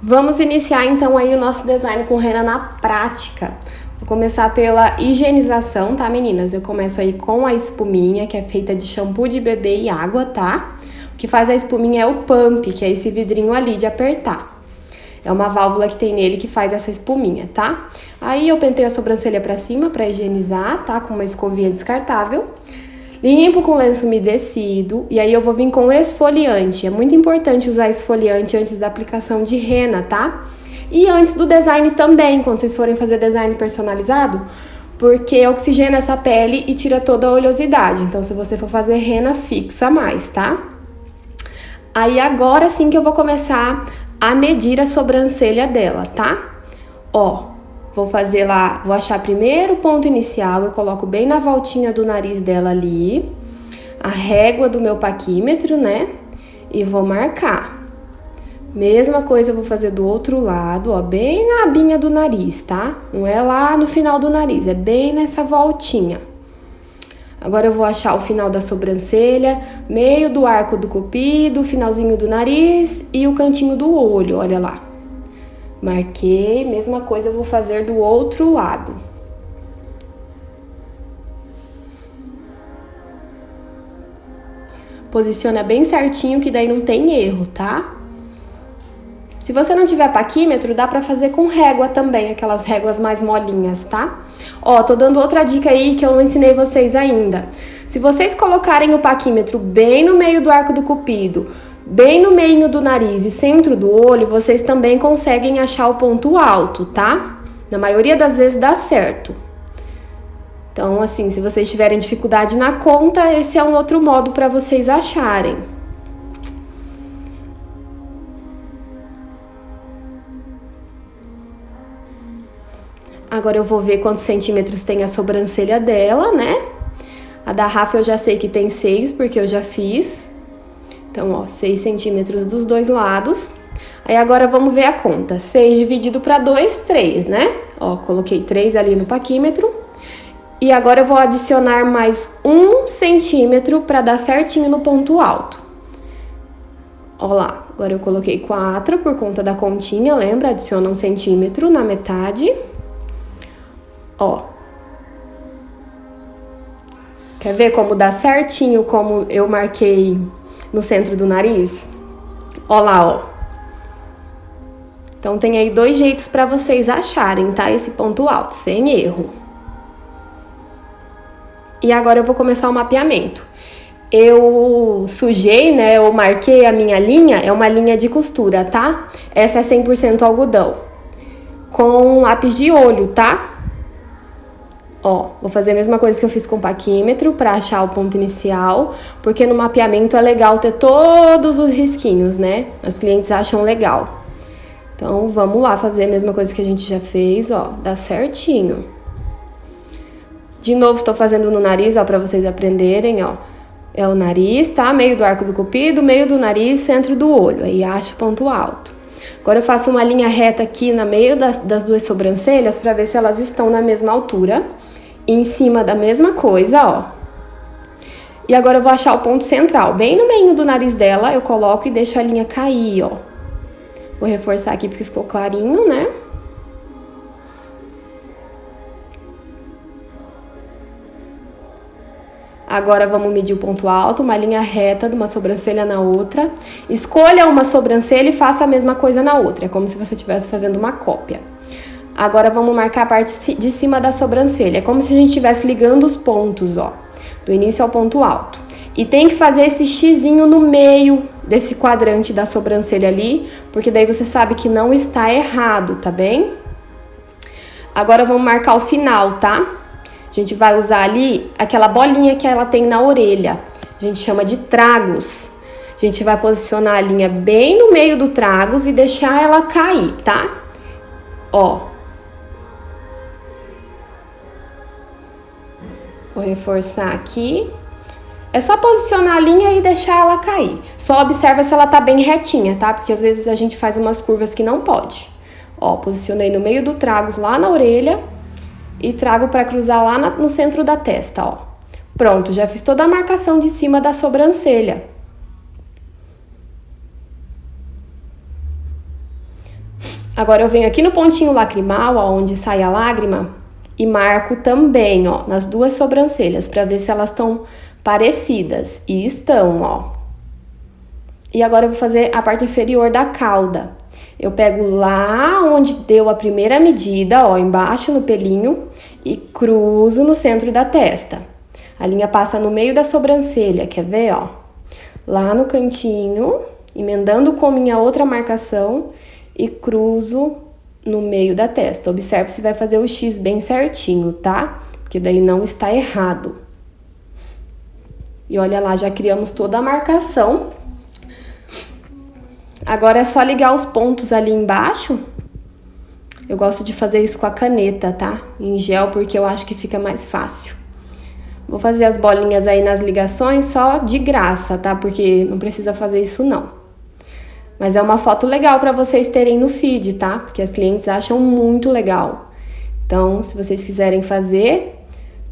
Vamos iniciar então aí o nosso design com rena na prática. Vou começar pela higienização, tá, meninas? Eu começo aí com a espuminha, que é feita de shampoo de bebê e água, tá? O que faz a espuminha é o pump, que é esse vidrinho ali de apertar. É uma válvula que tem nele que faz essa espuminha, tá? Aí eu penteio a sobrancelha pra cima pra higienizar, tá? Com uma escovinha descartável. Limpo com lenço umedecido e aí eu vou vir com esfoliante. É muito importante usar esfoliante antes da aplicação de rena, tá? E antes do design também, quando vocês forem fazer design personalizado, porque oxigena essa pele e tira toda a oleosidade. Então, se você for fazer rena, fixa mais, tá? Aí agora sim que eu vou começar a medir a sobrancelha dela, tá? Ó. Vou fazer lá, vou achar primeiro o ponto inicial, eu coloco bem na voltinha do nariz dela ali, a régua do meu paquímetro, né? E vou marcar. Mesma coisa eu vou fazer do outro lado, ó, bem na abinha do nariz, tá? Não é lá no final do nariz, é bem nessa voltinha. Agora eu vou achar o final da sobrancelha, meio do arco do cupido, finalzinho do nariz e o cantinho do olho, olha lá. Marquei, mesma coisa eu vou fazer do outro lado. Posiciona bem certinho que daí não tem erro, tá? Se você não tiver paquímetro, dá pra fazer com régua também, aquelas réguas mais molinhas, tá? Ó, tô dando outra dica aí que eu não ensinei vocês ainda. Se vocês colocarem o paquímetro bem no meio do arco do cupido, bem no meio do nariz e centro do olho, vocês também conseguem achar o ponto alto, tá? Na maioria das vezes dá certo. Então, assim, se vocês tiverem dificuldade na conta, esse é um outro modo para vocês acharem. Agora eu vou ver quantos centímetros tem a sobrancelha dela, né? A da Rafa eu já sei que tem 6, porque eu já fiz. Então, ó, 6 centímetros dos dois lados. Aí agora vamos ver a conta. 6 dividido para 2, 3, né? Ó, coloquei 3 ali no paquímetro. E agora eu vou adicionar mais 1 centímetro para dar certinho no ponto alto. Ó lá, agora eu coloquei 4 por conta da continha, lembra? Adiciona 1 centímetro na metade. Ó. Quer ver como dá certinho, como eu marquei no centro do nariz? Ó lá, ó. Então, tem aí 2 jeitos para vocês acharem, tá? Esse ponto alto, sem erro. E agora eu vou começar o mapeamento. Eu sujei, né? Eu marquei a minha linha, é uma linha de costura, tá? Essa é 100% algodão. Com lápis de olho, tá? Ó, vou fazer a mesma coisa que eu fiz com o paquímetro para achar o ponto inicial, porque no mapeamento é legal ter todos os risquinhos, né? As clientes acham legal. Então, vamos lá fazer a mesma coisa que a gente já fez, ó, dá certinho. De novo, tô fazendo no nariz, ó, para vocês aprenderem, ó. É o nariz, tá? Meio do arco do cupido, meio do nariz, centro do olho. Aí acho o ponto alto. Agora eu faço uma linha reta aqui no meio das duas sobrancelhas para ver se elas estão na mesma altura. Em cima da mesma coisa, ó. E agora eu vou achar o ponto central. Bem no meio do nariz dela, eu coloco e deixo a linha cair, ó. Vou reforçar aqui porque ficou clarinho, né? Agora vamos medir o ponto alto, uma linha reta de uma sobrancelha na outra. Escolha uma sobrancelha e faça a mesma coisa na outra. É como se você estivesse fazendo uma cópia. Agora vamos marcar a parte de cima da sobrancelha. É como se a gente estivesse ligando os pontos, ó. Do início ao ponto alto. E tem que fazer esse xizinho no meio desse quadrante da sobrancelha ali, porque daí você sabe que não está errado, tá bem? Agora vamos marcar o final, tá? A gente vai usar ali aquela bolinha que ela tem na orelha. A gente chama de tragos. A gente vai posicionar a linha bem no meio do tragos e deixar ela cair, tá? Ó. Vou reforçar aqui. É só posicionar a linha e deixar ela cair. Só observa se ela tá bem retinha, tá? Porque às vezes a gente faz umas curvas que não pode. Ó, posicionei no meio do tragos lá na orelha e trago para cruzar lá no centro da testa, ó. Pronto, já fiz toda a marcação de cima da sobrancelha. Agora eu venho aqui no pontinho lacrimal, ó, onde sai a lágrima, e marco também, ó, nas duas sobrancelhas, pra ver se elas estão parecidas. E estão, ó. E agora eu vou fazer a parte inferior da cauda. Eu pego lá onde deu a primeira medida, ó, embaixo no pelinho, e cruzo no centro da testa. A linha passa no meio da sobrancelha, quer ver, ó? Lá no cantinho, emendando com minha outra marcação e cruzo no meio da testa. Observe se vai fazer o X bem certinho, tá? Porque daí não está errado. E olha lá, já criamos toda a marcação. Agora é só ligar os pontos ali embaixo. Eu gosto de fazer isso com a caneta, tá? Em gel, porque eu acho que fica mais fácil. Vou fazer as bolinhas aí nas ligações só de graça, tá? Porque não precisa fazer isso não. Mas é uma foto legal para vocês terem no feed, tá? Porque as clientes acham muito legal. Então, se vocês quiserem fazer,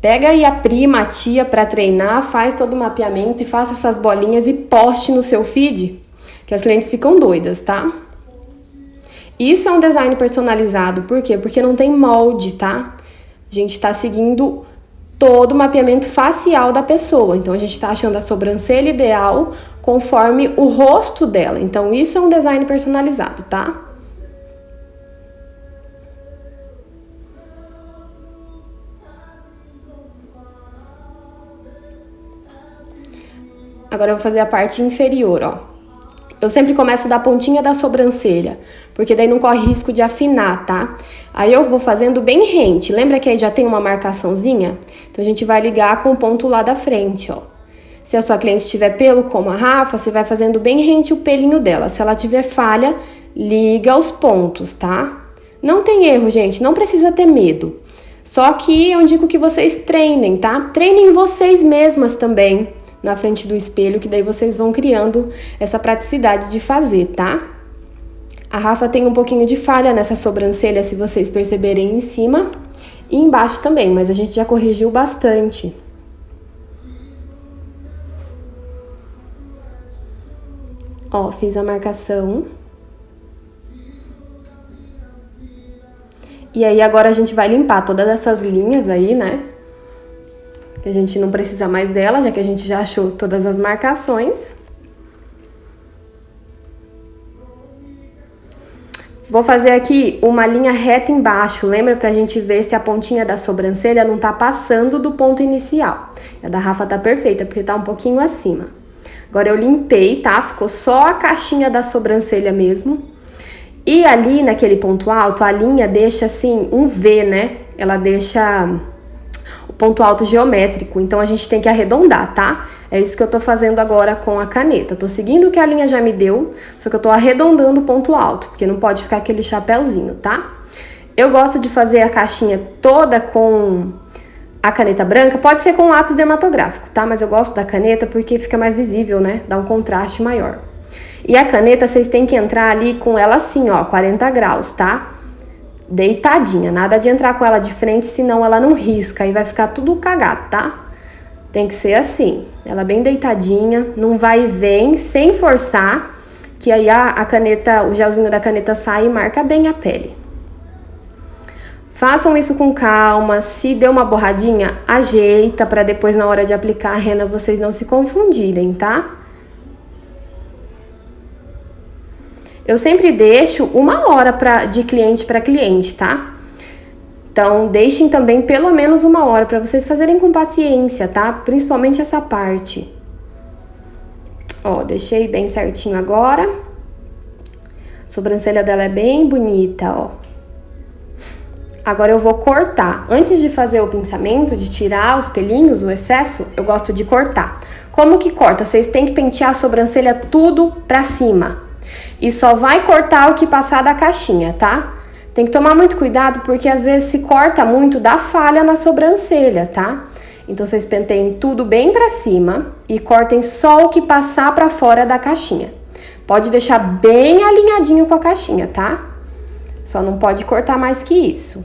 pega aí a prima, a tia para treinar, faz todo o mapeamento e faça essas bolinhas e poste no seu feed, que as clientes ficam doidas, tá? Isso é um design personalizado, por quê? Porque não tem molde, tá? A gente tá seguindo todo o mapeamento facial da pessoa. Então, a gente tá achando a sobrancelha ideal conforme o rosto dela. Então, isso é um design personalizado, tá? Agora, eu vou fazer a parte inferior, ó. Eu sempre começo da pontinha da sobrancelha, porque daí não corre risco de afinar, tá? Aí eu vou fazendo bem rente. Lembra que aí já tem uma marcaçãozinha? Então, a gente vai ligar com o ponto lá da frente, ó. Se a sua cliente tiver pelo como a Rafa, você vai fazendo bem rente o pelinho dela. Se ela tiver falha, liga os pontos, tá? Não tem erro, gente. Não precisa ter medo. Só que eu digo que vocês treinem, tá? Treinem vocês mesmas também na frente do espelho, que daí vocês vão criando essa praticidade de fazer, tá? A Rafa tem um pouquinho de falha nessa sobrancelha, se vocês perceberem em cima, e embaixo também, mas a gente já corrigiu bastante. Ó, fiz a marcação. E aí agora a gente vai limpar todas essas linhas aí, né? Que a gente não precisa mais dela, já que a gente já achou todas as marcações. Vou fazer aqui uma linha reta embaixo, lembra? Pra gente ver se a pontinha da sobrancelha não tá passando do ponto inicial. A da Rafa tá perfeita, porque tá um pouquinho acima. Agora eu limpei, tá? Ficou só a caixinha da sobrancelha mesmo. E ali naquele ponto alto, a linha deixa assim um V, né? Ela deixa o ponto alto geométrico, então a gente tem que arredondar, tá? É isso que eu tô fazendo agora com a caneta. Tô seguindo o que a linha já me deu, só que eu tô arredondando o ponto alto, porque não pode ficar aquele chapéuzinho, tá? Eu gosto de fazer a caixinha toda com a caneta branca, pode ser com lápis dermatográfico, tá? Mas eu gosto da caneta porque fica mais visível, né? Dá um contraste maior. E a caneta, vocês têm que entrar ali com ela assim, ó, 40 graus, tá? Deitadinha, nada de entrar com ela de frente, senão ela não risca e vai ficar tudo cagado, tá? Tem que ser assim, ela bem deitadinha, não vai e vem, sem forçar, que aí a caneta, o gelzinho da caneta sai e marca bem a pele. Façam isso com calma, se deu uma borradinha, ajeita para depois na hora de aplicar a rena vocês não se confundirem, tá? Eu sempre deixo 1 hora de cliente para cliente, tá? Então, deixem também pelo menos 1 hora para vocês fazerem com paciência, tá? Principalmente essa parte. Ó, deixei bem certinho agora. A sobrancelha dela é bem bonita, ó. Agora eu vou cortar. Antes de fazer o pinçamento, de tirar os pelinhos, o excesso, eu gosto de cortar. Como que corta? Vocês têm que pentear a sobrancelha tudo pra cima. E só vai cortar o que passar da caixinha, tá? Tem que tomar muito cuidado, porque às vezes se corta muito, dá falha na sobrancelha, tá? Então, vocês penteiem tudo bem pra cima e cortem só o que passar pra fora da caixinha. Pode deixar bem alinhadinho com a caixinha, tá? Só não pode cortar mais que isso.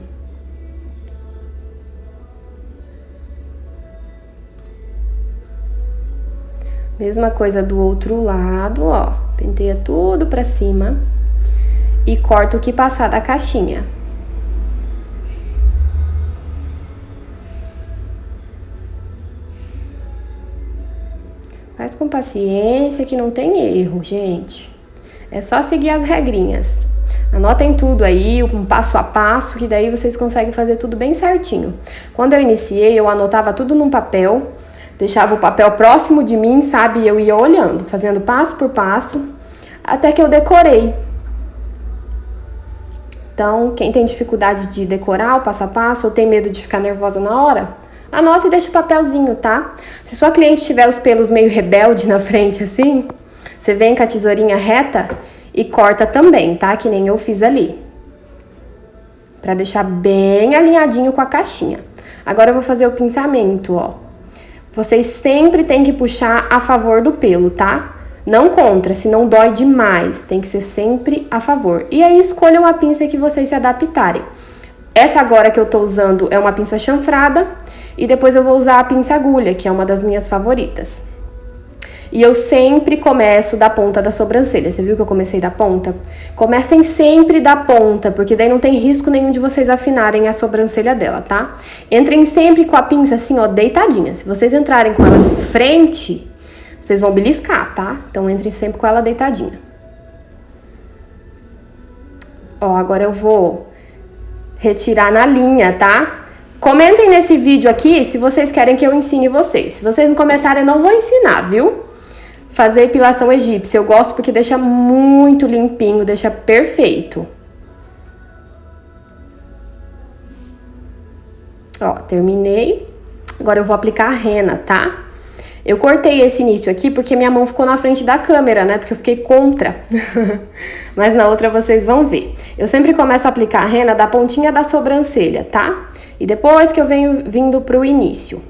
Mesma coisa do outro lado, ó. Penteia tudo pra cima. e corto o que passar da caixinha. Faz com paciência que não tem erro, gente. É só seguir as regrinhas. Anotem tudo aí, um passo a passo, que daí vocês conseguem fazer tudo bem certinho. Quando eu iniciei, eu anotava tudo num papel, deixava o papel próximo de mim, sabe? E eu ia olhando, fazendo passo por passo, até que eu decorei. Então, quem tem dificuldade de decorar o passo a passo ou tem medo de ficar nervosa na hora, anota e deixa o papelzinho, tá? Se sua cliente tiver os pelos meio rebelde na frente assim, você vem com a tesourinha reta e corta também, tá? Que nem eu fiz ali. Pra deixar bem alinhadinho com a caixinha. Agora eu vou fazer o pinçamento, ó. Vocês sempre tem que puxar a favor do pelo, tá? Não contra, senão dói demais. Tem que ser sempre a favor. E aí escolham a pinça que vocês se adaptarem. Essa agora que eu tô usando é uma pinça chanfrada. E depois eu vou usar a pinça agulha, que é uma das minhas favoritas. E eu sempre começo da ponta da sobrancelha. Você viu que eu comecei da ponta? Comecem sempre da ponta, porque daí não tem risco nenhum de vocês afinarem a sobrancelha dela, tá? Entrem sempre com a pinça assim, ó, deitadinha. Se vocês entrarem com ela de frente, vocês vão beliscar, tá? Então entrem sempre com ela deitadinha. Ó, agora eu vou retirar na linha, tá? Comentem nesse vídeo aqui se vocês querem que eu ensine vocês. Se vocês não comentarem, eu não vou ensinar, viu? Fazer epilação egípcia. Eu gosto porque deixa muito limpinho, deixa perfeito. Ó, terminei. Agora eu vou aplicar a rena, tá? Eu cortei esse início aqui porque minha mão ficou na frente da câmera, né? Porque eu fiquei contra. Mas na outra vocês vão ver. Eu sempre começo a aplicar a rena da pontinha da sobrancelha, tá? E depois que eu venho vindo pro início.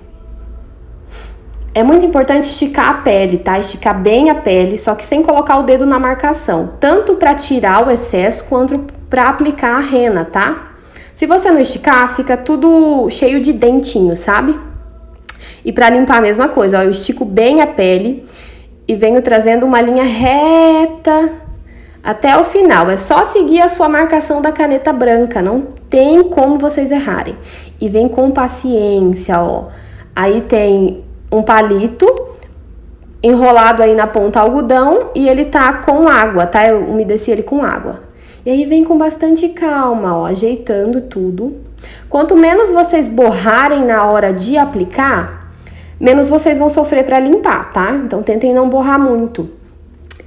É muito importante esticar a pele, tá? Esticar bem a pele, só que sem colocar o dedo na marcação. Tanto pra tirar o excesso, quanto pra aplicar a rena, tá? Se você não esticar, fica tudo cheio de dentinho, sabe? E pra limpar a mesma coisa, ó, eu estico bem a pele e venho trazendo uma linha reta até o final. É só seguir a sua marcação da caneta branca, não tem como vocês errarem. E vem com paciência, ó. Aí tem um palito enrolado aí na ponta algodão e ele tá com água, tá? Eu umedeci ele com água. E aí vem com bastante calma, ó, ajeitando tudo. Quanto menos vocês borrarem na hora de aplicar, menos vocês vão sofrer para limpar, tá? Então tentem não borrar muito.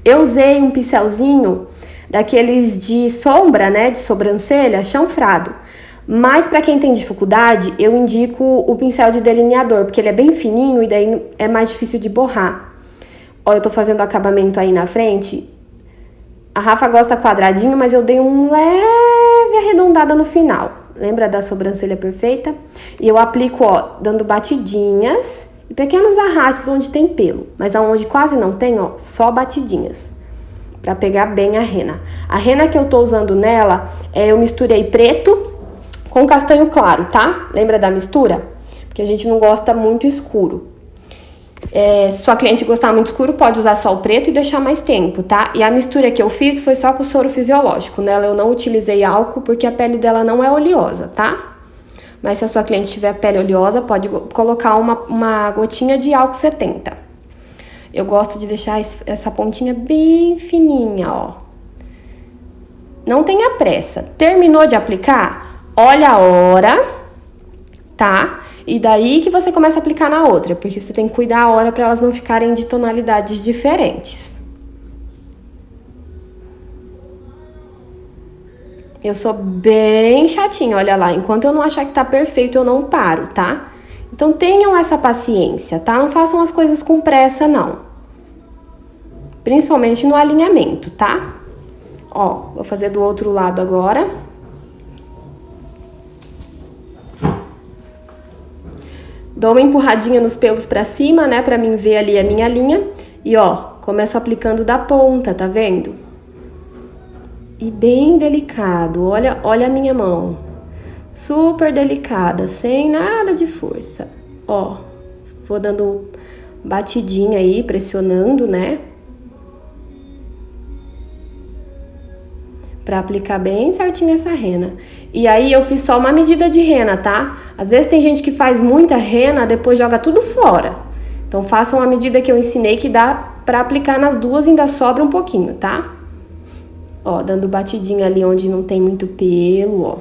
Eu usei um pincelzinho daqueles de sombra, né, de sobrancelha, chanfrado. Mas para quem tem dificuldade, eu indico o pincel de delineador, porque ele é bem fininho e daí é mais difícil de borrar. Ó, eu tô fazendo o acabamento aí na frente. A Rafa gosta quadradinho, mas eu dei um leve arredondada no final. Lembra da sobrancelha perfeita? E eu aplico, ó, dando batidinhas e pequenos arrastes onde tem pelo. Mas aonde quase não tem, ó, só batidinhas. Pra pegar bem a rena. A rena que eu tô usando nela, eu misturei preto com castanho claro, tá? Lembra da mistura? Porque a gente não gosta muito escuro. Se sua cliente gostar muito escuro, pode usar só o preto e deixar mais tempo, tá? E a mistura que eu fiz foi só com soro fisiológico. Nela eu não utilizei álcool porque a pele dela não é oleosa, tá? Mas se a sua cliente tiver pele oleosa, pode colocar uma gotinha de álcool 70. Eu gosto de deixar essa pontinha bem fininha, ó. Não tenha pressa. Terminou de aplicar? Olha a hora, tá? E daí que você começa a aplicar na outra, porque você tem que cuidar a hora para elas não ficarem de tonalidades diferentes. Eu sou bem chatinha, olha lá. Enquanto eu não achar que tá perfeito, eu não paro, tá? Então tenham essa paciência, tá? Não façam as coisas com pressa, não. Principalmente no alinhamento, tá? Ó, vou fazer do outro lado agora. Dou uma empurradinha nos pelos pra cima, né? Pra mim ver ali a minha linha. E ó, começo aplicando da ponta, tá vendo? E bem delicado. Olha a minha mão. Super delicada, sem nada de força. Ó, vou dando batidinha aí, pressionando, né? pra aplicar bem certinho essa rena. E aí eu fiz só uma medida de rena, tá? Às vezes tem gente que faz muita rena, depois joga tudo fora. Então façam a medida que eu ensinei, que dá pra aplicar nas duas, ainda sobra um pouquinho, tá? Ó, dando batidinha ali onde não tem muito pelo, ó.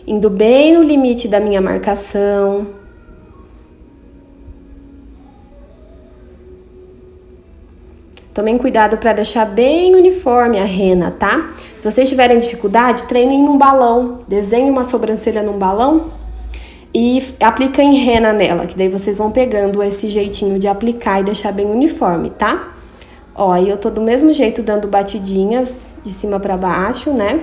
Indo bem no limite da minha marcação. Tomem cuidado para deixar bem uniforme a rena, tá? Se vocês tiverem dificuldade, treinem num balão. Desenhem uma sobrancelha num balão e apliquem rena nela, que daí vocês vão pegando esse jeitinho de aplicar e deixar bem uniforme, tá? Ó, aí eu tô do mesmo jeito dando batidinhas de cima pra baixo, né?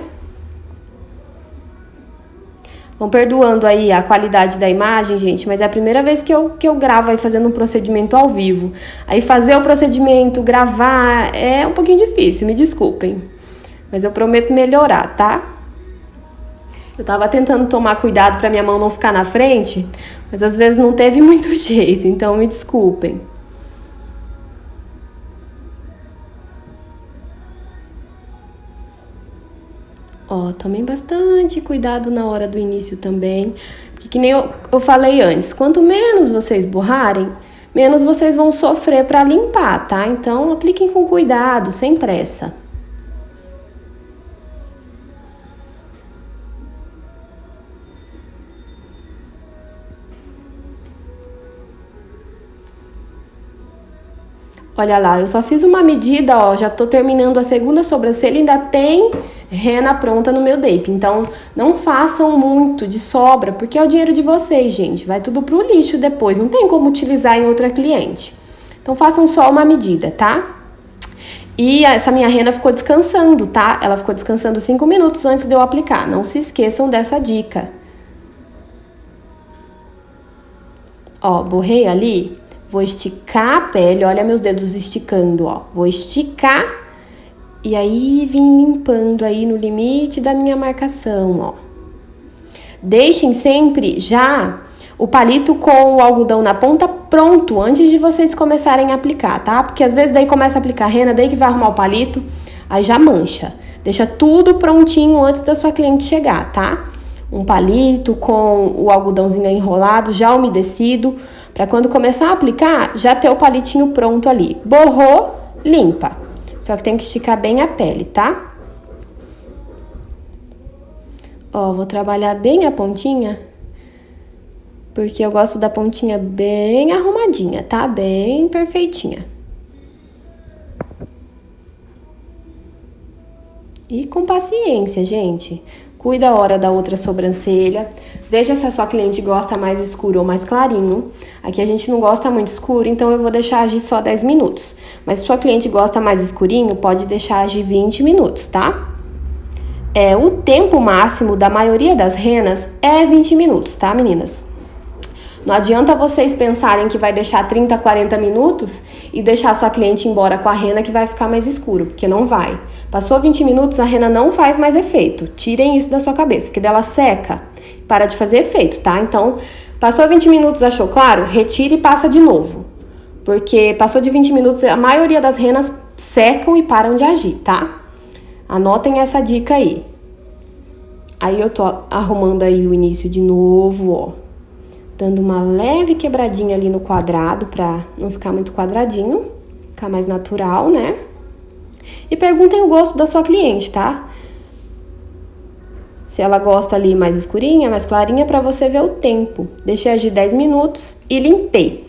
Vão perdoando aí a qualidade da imagem, gente, mas é a primeira vez que eu gravo aí fazendo um procedimento ao vivo. Aí fazer o procedimento, gravar, é um pouquinho difícil, me desculpem. Mas eu prometo melhorar, tá? Eu tava tentando tomar cuidado pra minha mão não ficar na frente, mas às vezes não teve muito jeito, então me desculpem. Ó, tomem bastante cuidado na hora do início também, porque que nem eu falei antes, quanto menos vocês borrarem, menos vocês vão sofrer para limpar, tá? Então, apliquem com cuidado, sem pressa. Olha lá, eu só fiz uma medida, ó, já tô terminando a segunda sobrancelha, ainda tem rena pronta no meu DAPE. Então, não façam muito de sobra, porque é o dinheiro de vocês, gente. Vai tudo pro lixo depois, não tem como utilizar em outra cliente. Então, façam só uma medida, tá? E essa minha rena ficou descansando, tá? Ela ficou descansando 5 minutos antes de eu aplicar. Não se esqueçam dessa dica. Ó, borrei ali. Vou esticar a pele, olha meus dedos esticando, ó. Vou esticar e aí vim limpando aí no limite da minha marcação, ó. Deixem sempre já o palito com o algodão na ponta pronto antes de vocês começarem a aplicar, tá? Porque às vezes daí começa a aplicar rena, daí que vai arrumar o palito, aí já mancha. Deixa tudo prontinho antes da sua cliente chegar, tá? Um palito com o algodãozinho enrolado, já umedecido, para quando começar a aplicar, já ter o palitinho pronto ali. Borrou, limpa. Só que tem que esticar bem a pele, tá? Ó, vou trabalhar bem a pontinha, porque eu gosto da pontinha bem arrumadinha, tá? Bem perfeitinha. E com paciência, gente. Cuida a hora da outra sobrancelha. Veja se a sua cliente gosta mais escuro ou mais clarinho. Aqui a gente não gosta muito escuro, então eu vou deixar agir só 10 minutos. Mas se sua cliente gosta mais escurinho, pode deixar agir 20 minutos, tá? O tempo máximo da maioria das renas é 20 minutos, tá, meninas? Não adianta vocês pensarem que vai deixar 30, 40 minutos e deixar a sua cliente embora com a rena que vai ficar mais escuro, porque não vai. Passou 20 minutos, a rena não faz mais efeito. Tirem isso da sua cabeça, porque dela seca, para de fazer efeito, tá? Então, passou 20 minutos, achou claro? Retire e passa de novo. Porque passou de 20 minutos, a maioria das renas secam e param de agir, tá? Anotem essa dica aí. Aí eu tô arrumando aí o início de novo, ó. Dando uma leve quebradinha ali no quadrado, pra não ficar muito quadradinho, ficar mais natural, né? E perguntem o gosto da sua cliente, tá? Se ela gosta ali mais escurinha, mais clarinha, pra você ver o tempo. Deixei agir 10 minutos e limpei.